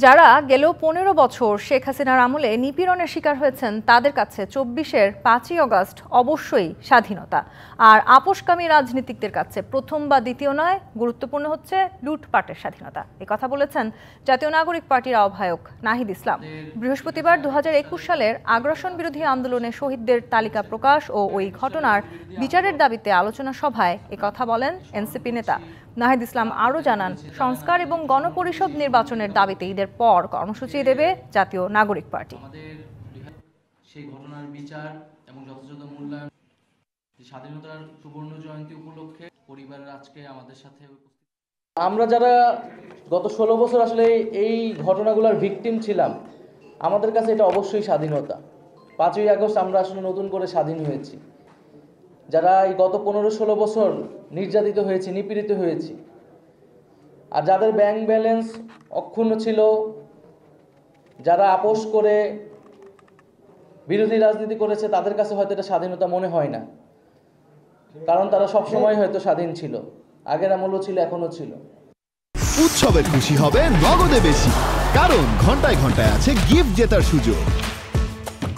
যারা গেল ১৫ বছর শেখ হাসিনার আমলে নিপীড়নের শিকার হয়েছেন তাদের কাছে ২৪-এর ৫ই আগস্ট অবশ্যই স্বাধীনতা। আর আপোষকামী রাজনীতিকদের কাছে প্রথম বা দ্বিতীয় নয়, গুরুত্বপূর্ণ হচ্ছে লুটপাটের স্বাধীনতা। কথা বলেছেন জাতীয় নাগরিক পার্টির আহ্বায়ক নাহিদ ইসলাম। বৃহস্পতিবার ২০২১ সালের আগ্রাসন বিরোধী আন্দোলনে শহীদদের তালিকা প্রকাশ ও ওই ঘটনার বিচারের দাবিতে আলোচনা সভায় কথা বলেন এনসিপি নেতা। নাহিদ ইসলাম আরও জানান, সংস্কার এবং গণপরিষদ নির্বাচনের দাবিতে ঈদের পর কর্মসূচি দেবে জাতীয় নাগরিক পার্টি। সেই ঘটনার বিচার এবং যথাযথ মূল্যায়ন, স্বাধীনতার সুবর্ণ জয়ন্তী উপলক্ষে পরিবারের আজকে আমাদের সাথে আমরা যারা গত ১৬ বছর আসলে এই ঘটনাগুলোর ভিকটিম ছিলাম, আমাদের কাছে এটা অবশ্যই স্বাধীনতা। ৫ই আগস্ট আমরা আসলে নতুন করে স্বাধীন হয়েছি। যারা এই গত ১৫-১৬ বছর নির্যাতিত হয়েছি, নিপীড়িত হয়েছি, আর যাদের ব্যাংক ব্যালেন্স অক্ষুণ্ণ ছিল, যারা আপোষ করে বিরোধী রাজনীতি করেছে, তাদের কাছে হয়তো এটা স্বাধীনতা মনে হয় না, কারণ তারা সবসময় হয়তো স্বাধীন ছিল। আগের আমলও ছিল, এখনো ছিল। উৎসবের খুশি হবে নগদে বেশি, কারণ ঘন্টায় ঘন্টায় আছে গিফট জেতার সুযোগ।